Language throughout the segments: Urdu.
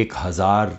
1000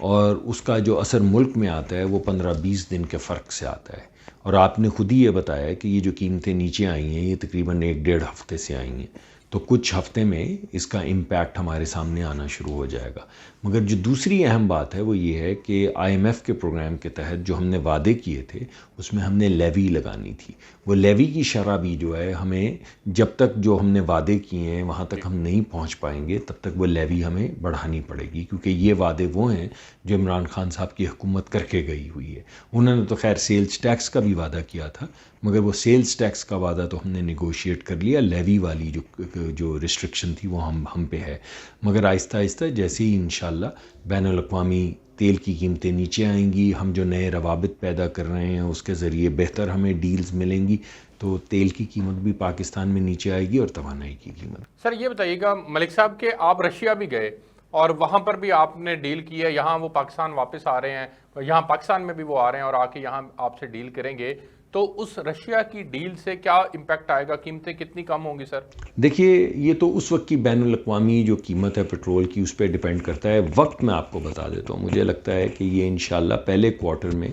اور اس کا جو اثر ملک میں آتا ہے وہ 15-20 دن کے فرق سے آتا ہے. اور آپ نے خود ہی یہ بتایا کہ یہ جو قیمتیں نیچے آئی ہیں یہ تقریباً 1-1.5 ہفتے سے آئی ہیں، تو کچھ ہفتے میں اس کا امپیکٹ ہمارے سامنے آنا شروع ہو جائے گا. مگر جو دوسری اہم بات ہے وہ یہ ہے کہ IMF کے پروگرام کے تحت جو ہم نے وعدے کیے تھے اس میں ہم نے لیوی لگانی تھی. وہ لیوی کی شرح بھی جو ہے ہمیں جب تک جو ہم نے وعدے کیے ہیں وہاں تک ہم نہیں پہنچ پائیں گے تب تک وہ لیوی ہمیں بڑھانی پڑے گی، کیونکہ یہ وعدے وہ ہیں جو عمران خان صاحب کی حکومت کر کے گئی ہوئی ہے. انہوں نے تو خیر سیلز ٹیکس کا بھی وعدہ کیا تھا، مگر وہ سیلز ٹیکس کا وعدہ تو ہم نے نیگوشیٹ کر لیا، لیوی والی جو ریسٹرکشن تھی وہ ہم پہ ہے. مگر آہستہ آہستہ جیسے ہی انشاءاللہ بین الاقوامی تیل کی قیمتیں نیچے آئیں گی، ہم جو نئے روابط پیدا کر رہے ہیں اس کے ذریعے بہتر ہمیں ڈیلز ملیں گی، تو تیل کی قیمت بھی پاکستان میں نیچے آئے گی اور توانائی کی قیمت. سر یہ بتائیے گا ملک صاحب کہ آپ رشیا بھی گئے اور وہاں پر بھی آپ نے ڈیل کی ہے، یہاں وہ پاکستان واپس آ رہے ہیں، یہاں پاکستان میں بھی وہ آ رہے ہیں اور آ کے یہاں آپ سے ڈیل کریں گے، تو اس رشیا کی ڈیل سے کیا امپیکٹ آئے گا؟ قیمتیں کتنی کم ہوں گی سر؟ دیکھیے یہ تو اس وقت کی بین الاقوامی جو قیمت ہے پیٹرول کی اس پہ ڈیپینڈ کرتا ہے. وقت میں آپ کو بتا دیتا ہوں، مجھے لگتا ہے کہ یہ انشاءاللہ پہلے کوارٹر میں،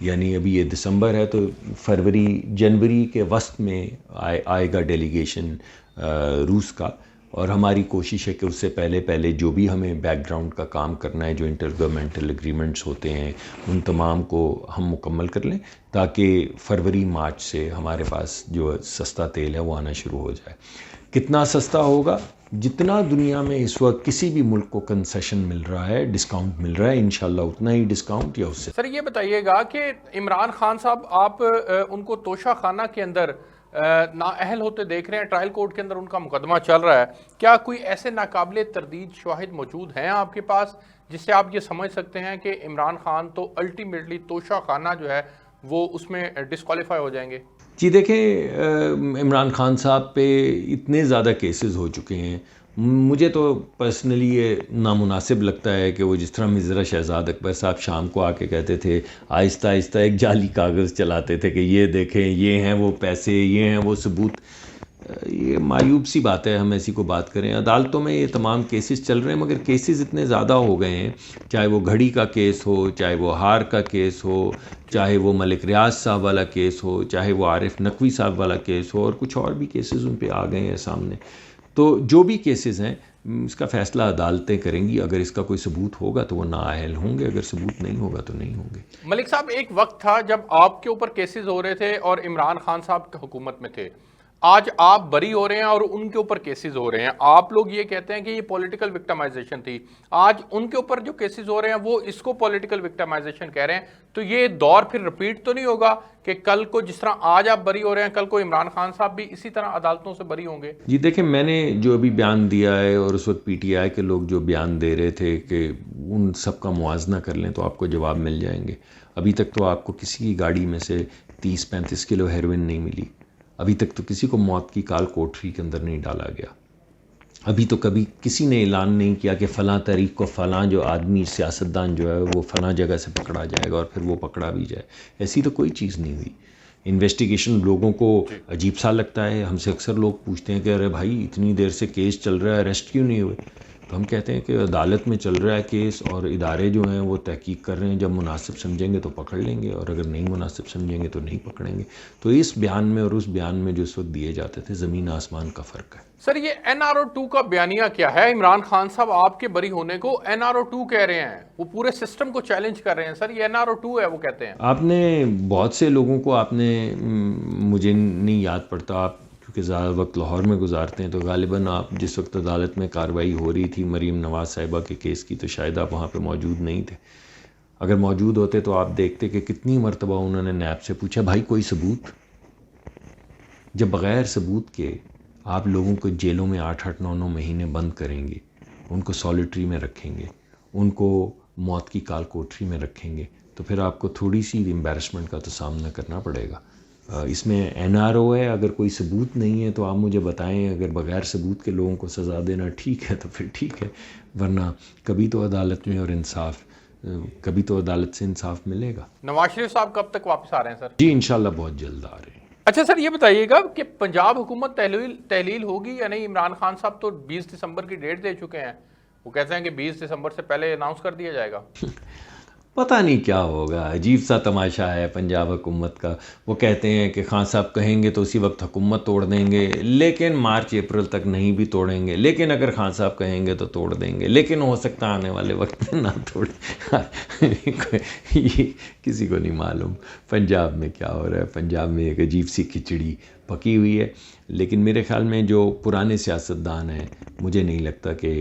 یعنی ابھی یہ دسمبر ہے تو جنوری کے وسط میں آئے گا ڈیلیگیشن روس کا، اور ہماری کوشش ہے کہ اس سے پہلے جو بھی ہمیں بیک گراؤنڈ کا کام کرنا ہے، جو انٹر گورنمنٹل اگریمنٹس ہوتے ہیں ان تمام کو ہم مکمل کر لیں تاکہ فروری مارچ سے ہمارے پاس جو سستا تیل ہے وہ آنا شروع ہو جائے. کتنا سستا ہوگا؟ جتنا دنیا میں اس وقت کسی بھی ملک کو کنسیشن مل رہا ہے، ڈسکاؤنٹ مل رہا ہے، انشاءاللہ اتنا ہی ڈسکاؤنٹ یا اس سے. سر یہ بتائیے گا کہ عمران خان صاحب آپ ان کو توشہ خانہ کے اندر نااہل ہوتے دیکھ رہے ہیں، ٹرائل کورٹ کے اندر ان کا مقدمہ چل رہا ہے، کیا کوئی ایسے ناقابل تردید شواہد موجود ہیں آپ کے پاس جس سے آپ یہ سمجھ سکتے ہیں کہ عمران خان تو الٹیمیٹلی توشہ خانہ جو ہے وہ اس میں ڈسکوالیفائی ہو جائیں گے؟ جی دیکھیں، عمران خان صاحب پہ اتنے زیادہ کیسز ہو چکے ہیں، مجھے تو پرسنلی یہ نامناسب لگتا ہے کہ وہ جس طرح مرزا شہزاد اکبر صاحب شام کو آ کے کہتے تھے، آہستہ آہستہ ایک جعلی کاغذ چلاتے تھے کہ یہ دیکھیں یہ ہیں وہ پیسے، یہ ہیں وہ ثبوت. یہ معیوب سی بات ہے ہم ایسی کو بات کریں. عدالتوں میں یہ تمام کیسز چل رہے ہیں، مگر کیسز اتنے زیادہ ہو گئے ہیں، چاہے وہ گھڑی کا کیس ہو، چاہے وہ ہار کا کیس ہو، چاہے وہ ملک ریاض صاحب والا کیس ہو، چاہے وہ عارف نقوی صاحب والا کیس ہو، اور کچھ اور بھی کیسز ان پہ آ گئے ہیں سامنے. تو جو بھی کیسز ہیں اس کا فیصلہ عدالتیں کریں گی. اگر اس کا کوئی ثبوت ہوگا تو وہ نااہل ہوں گے، اگر ثبوت نہیں ہوگا تو نہیں ہوں گے. ملک صاحب ایک وقت تھا جب آپ کے اوپر کیسز ہو رہے تھے اور عمران خان صاحب حکومت میں تھے، آج آپ بری ہو رہے ہیں اور ان کے اوپر کیسز ہو رہے ہیں. آپ لوگ یہ کہتے ہیں کہ یہ پولیٹیکل وکٹمائزیشن تھی، آج ان کے اوپر جو کیسز ہو رہے ہیں وہ اس کو پولیٹیکل وکٹمائزیشن کہہ رہے ہیں. تو یہ دور پھر رپیٹ تو نہیں ہوگا کہ کل کو جس طرح آج آپ بری ہو رہے ہیں کل کو عمران خان صاحب بھی اسی طرح عدالتوں سے بری ہوں گے؟ جی دیکھیں، میں نے جو ابھی بیان دیا ہے اور اس وقت پی ٹی آئی کے لوگ جو بیان دے رہے تھے کہ ان سب کا موازنہ کر لیں تو آپ کو جواب مل جائیں گے. ابھی تک تو آپ کو کسی کی گاڑی میں سے 30-35 کلو ہیروئن نہیں ملی. ابھی تک تو کسی کو موت کی کال کوٹری کے اندر نہیں ڈالا گیا. ابھی تو کبھی کسی نے اعلان نہیں کیا کہ فلاں تاریخ کو فلاں جو آدمی سیاستدان جو ہے وہ فلاں جگہ سے پکڑا جائے گا اور پھر وہ پکڑا بھی جائے. ایسی تو کوئی چیز نہیں ہوئی. انویسٹیگیشن لوگوں کو عجیب سا لگتا ہے. ہم سے اکثر لوگ پوچھتے ہیں کہ ارے بھائی اتنی دیر سے کیس چل رہا ہے، اریسٹ کیوں نہیں ہوئے؟ تو ہم کہتے ہیں کہ عدالت میں چل رہا ہے کیس اور ادارے جو ہیں وہ تحقیق کر رہے ہیں، جب مناسب سمجھیں گے تو پکڑ لیں گے اور اگر نہیں مناسب سمجھیں گے تو نہیں پکڑیں گے. تو اس بیان میں اور اس بیان میں جو اس وقت دیے جاتے تھے زمین آسمان کا فرق ہے. سر یہ NRO2 کا بیانیہ کیا ہے؟ عمران خان صاحب آپ کے بری ہونے کو NRO2 کہہ رہے ہیں، وہ پورے سسٹم کو چیلنج کر رہے ہیں. سر یہ NRO2 ہے وہ کہتے ہیں. آپ نے بہت سے لوگوں کو مجھے نہیں یاد پڑتا، آپ کیونکہ زیادہ وقت لاہور میں گزارتے ہیں تو غالباً آپ جس وقت عدالت میں کارروائی ہو رہی تھی مریم نواز صاحبہ کے کیس کی تو شاید آپ وہاں پہ موجود نہیں تھے. اگر موجود ہوتے تو آپ دیکھتے کہ کتنی مرتبہ انہوں نے نیب سے پوچھا بھائی کوئی ثبوت. جب بغیر ثبوت کے آپ لوگوں کو جیلوں میں 8-9 مہینے بند کریں گے، ان کو سالیٹری میں رکھیں گے، ان کو موت کی کال کوٹری میں رکھیں گے، تو پھر آپ کو تھوڑی سی امبیرسمنٹ کا تو سامنا کرنا پڑے گا. اس میں NRO ہے، اگر کوئی ثبوت نہیں ہے تو آپ مجھے بتائیں. اگر بغیر ثبوت کے لوگوں کو سزا دینا ٹھیک ہے تو پھر ٹھیک ہے، ورنہ کبھی تو عدالت میں اور کبھی تو عدالت سے انصاف ملے گا. نواز شریف صاحب کب تک واپس آ رہے ہیں سر؟ جی انشاءاللہ بہت جلد آ رہے ہیں. اچھا سر یہ بتائیے گا کہ پنجاب حکومت تحلیل ہوگی یا نہیں؟ عمران خان صاحب تو 20 دسمبر کی ڈیٹ دے چکے ہیں، وہ کہتے ہیں کہ 20 دسمبر سے پہلے اناؤنس کر دیا جائے گا. پتہ نہیں کیا ہوگا، عجیب سا تماشا ہے پنجاب حکومت کا. وہ کہتے ہیں کہ خان صاحب کہیں گے تو اسی وقت حکومت توڑ دیں گے، لیکن مارچ اپریل تک نہیں بھی توڑیں گے، لیکن اگر خان صاحب کہیں گے تو توڑ دیں گے، لیکن ہو سکتا آنے والے وقت میں نہ توڑیں. یہ کسی کو نہیں معلوم پنجاب میں کیا ہو رہا ہے. پنجاب میں ایک عجیب سی کھچڑی پکی ہوئی ہے، لیکن میرے خیال میں جو پرانے سیاستدان ہیں مجھے نہیں لگتا کہ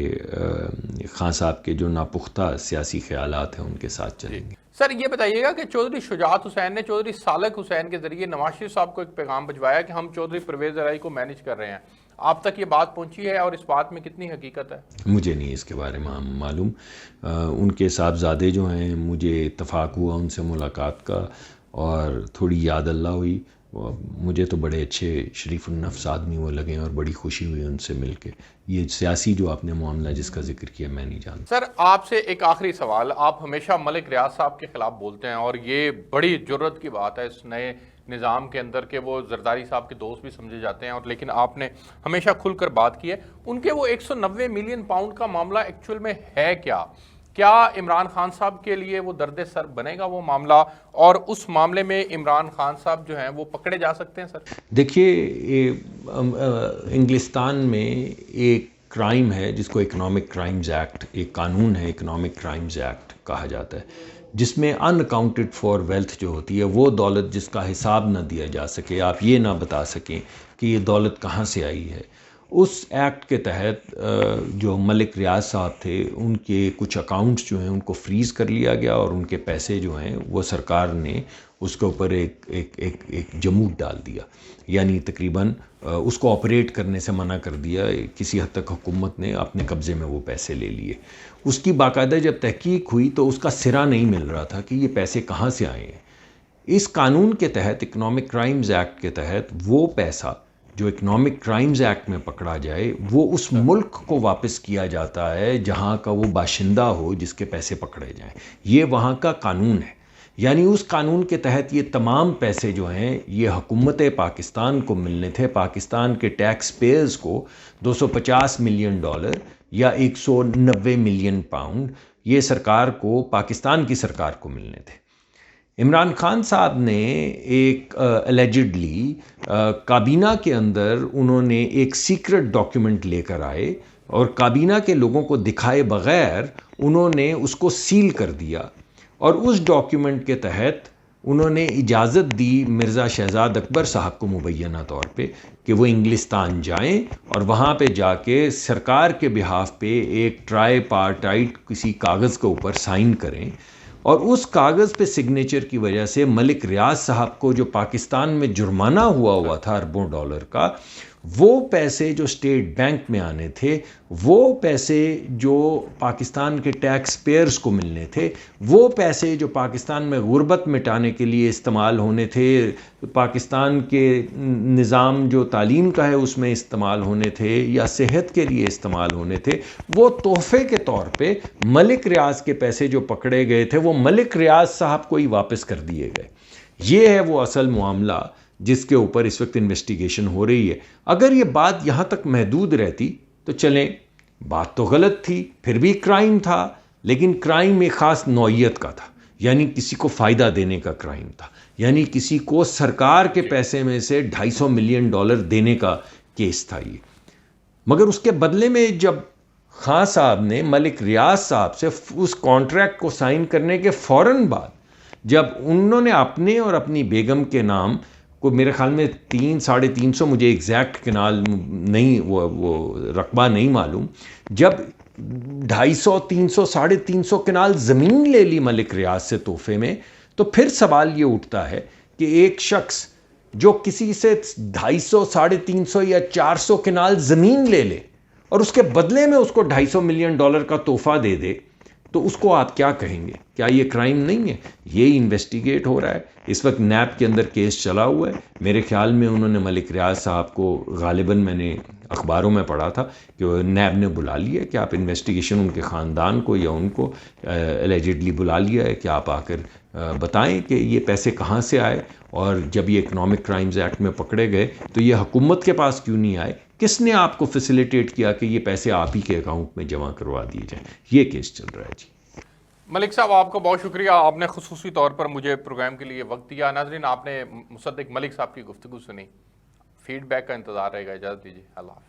خان صاحب کے جو ناپختہ سیاسی خیالات ہیں ان کے ساتھ چلیں گے. سر یہ بتائیے گا کہ چودھری شجاعت حسین نے چودھری سالک حسین کے ذریعے نواز شریف صاحب کو ایک پیغام بھجوایا کہ ہم چودھری پرویز ارائی کو مینیج کر رہے ہیں، آپ تک یہ بات پہنچی ہے اور اس بات میں کتنی حقیقت ہے؟ مجھے نہیں اس کے بارے میں معلوم. ان کے صاحبزادے جو ہیں مجھے اتفاق ہوا ان سے ملاقات کا اور تھوڑی یاد اللہ ہوئی. مجھے تو بڑے اچھے شریف النفس آدمی وہ لگے اور بڑی خوشی ہوئی ان سے مل کے. یہ سیاسی جو آپ نے معاملہ جس کا ذکر کیا میں نہیں جانتا. سر آپ سے ایک آخری سوال، آپ ہمیشہ ملک ریاض صاحب کے خلاف بولتے ہیں اور یہ بڑی جرت کی بات ہے اس نئے نظام کے اندر کہ وہ زرداری صاحب کے دوست بھی سمجھے جاتے ہیں، اور لیکن آپ نے ہمیشہ کھل کر بات کی ہے. ان کے وہ 190 ملین پاؤنڈ کا معاملہ ایکچول میں ہے کیا عمران خان صاحب کے لیے وہ درد سر بنے گا وہ معاملہ، اور اس معاملے میں عمران خان صاحب جو ہیں وہ پکڑے جا سکتے ہیں؟ سر دیکھیے، انگلستان میں ایک کرائم ہے جس کو اکنامک کرائمز ایکٹ، ایک قانون ہے اکنامک کرائمز ایکٹ کہا جاتا ہے، جس میں ان اکاؤنٹڈ فار ویلتھ جو ہوتی ہے وہ دولت جس کا حساب نہ دیا جا سکے، آپ یہ نہ بتا سکیں کہ یہ دولت کہاں سے آئی ہے. اس ایکٹ کے تحت جو ملک ریاض صاحب تھے ان کے کچھ اکاؤنٹس جو ہیں ان کو فریز کر لیا گیا اور ان کے پیسے جو ہیں وہ سرکار نے اس کے اوپر ایک جمود ڈال دیا، یعنی تقریباً اس کو آپریٹ کرنے سے منع کر دیا. کسی حد تک حکومت نے اپنے قبضے میں وہ پیسے لے لیے. اس کی باقاعدہ جب تحقیق ہوئی تو اس کا سرا نہیں مل رہا تھا کہ یہ پیسے کہاں سے آئے ہیں. اس قانون کے تحت، اکنامک کرائمز ایکٹ کے تحت، وہ پیسہ جو اکنامک کرائمز ایکٹ میں پکڑا جائے وہ اس ملک کو واپس کیا جاتا ہے جہاں کا وہ باشندہ ہو جس کے پیسے پکڑے جائیں. یہ وہاں کا قانون ہے. یعنی اس قانون کے تحت یہ تمام پیسے جو ہیں یہ حکومت پاکستان کو ملنے تھے، پاکستان کے ٹیکس پیئرز کو. $250 ملین یا 190 ملین پاؤنڈ یہ سرکار کو، پاکستان کی سرکار کو ملنے تھے. عمران خان صاحب نے ایک الیجڈلی کابینہ کے اندر انہوں نے ایک سیکرٹ ڈاکیومنٹ لے کر آئے اور کابینہ کے لوگوں کو دکھائے بغیر انہوں نے اس کو سیل کر دیا، اور اس ڈاکیومنٹ کے تحت انہوں نے اجازت دی مرزا شہزاد اکبر صاحب کو مبینہ طور پہ کہ وہ انگلستان جائیں اور وہاں پہ جا کے سرکار کے بہاف پہ ایک ٹرائی پارٹائٹ کسی کاغذ کے اوپر سائن کریں. اور اس کاغذ پہ سگنیچر کی وجہ سے ملک ریاض صاحب کو جو پاکستان میں جرمانہ ہوا تھا اربوں ڈالر کا، وہ پیسے جو اسٹیٹ بینک میں آنے تھے، وہ پیسے جو پاکستان کے ٹیکس پیئرز کو ملنے تھے، وہ پیسے جو پاکستان میں غربت مٹانے کے لیے استعمال ہونے تھے، پاکستان کے نظام جو تعلیم کا ہے اس میں استعمال ہونے تھے یا صحت کے لیے استعمال ہونے تھے، وہ تحفے کے طور پہ ملک ریاض کے پیسے جو پکڑے گئے تھے وہ ملک ریاض صاحب کو ہی واپس کر دیے گئے. یہ ہے وہ اصل معاملہ جس کے اوپر اس وقت انویسٹیگیشن ہو رہی ہے. اگر یہ بات یہاں تک محدود رہتی تو چلیں، بات تو غلط تھی، پھر بھی کرائم تھا، لیکن کرائم ایک خاص نوعیت کا تھا، یعنی کسی کو فائدہ دینے کا کرائم تھا، یعنی کسی کو سرکار کے پیسے میں سے $250 ملین دینے کا کیس تھا یہ. مگر اس کے بدلے میں جب خان صاحب نے ملک ریاض صاحب سے اس کانٹریکٹ کو سائن کرنے کے فوراً بعد جب انہوں نے اپنے اور اپنی بیگم کے نام کو، میرے خیال میں 300-350، مجھے ایگزیکٹ کنال نہیں، وہ رقبہ نہیں معلوم، جب 250-300 350 کنال زمین لے لی ملک ریاض سے تحفے میں، تو پھر سوال یہ اٹھتا ہے کہ ایک شخص جو کسی سے 250 350 یا 400 کنال زمین لے لے اور اس کے بدلے میں اس کو $250 ملین کا تحفہ دے دے، تو اس کو آپ کیا کہیں گے؟ کیا یہ کرائم نہیں ہے؟ یہ انویسٹیگیٹ ہو رہا ہے اس وقت. نیب کے اندر کیس چلا ہوا ہے. میرے خیال میں انہوں نے ملک ریاض صاحب کو، غالباً میں نے اخباروں میں پڑھا تھا کہ نیب نے بلا لیا کہ آپ انویسٹیگیشن، ان کے خاندان کو یا ان کو الیجڈلی بلا لیا ہے کہ آپ آ کر بتائیں کہ یہ پیسے کہاں سے آئے، اور جب یہ اکنامک کرائمز ایکٹ میں پکڑے گئے تو یہ حکومت کے پاس کیوں نہیں آئے، کس نے آپ کو فیسیلیٹیٹ کیا کہ یہ پیسے آپ ہی کے اکاؤنٹ میں جمع کروا دیے جائیں؟ یہ کیس چل رہا ہے جی. ملک صاحب آپ کا بہت شکریہ، آپ نے خصوصی طور پر مجھے پروگرام کے لیے وقت دیا. ناظرین آپ نے مصدق ملک صاحب کی گفتگو سنی، فیڈ بیک کا انتظار رہے گا. اجازت دیجیے، اللہ حافظ.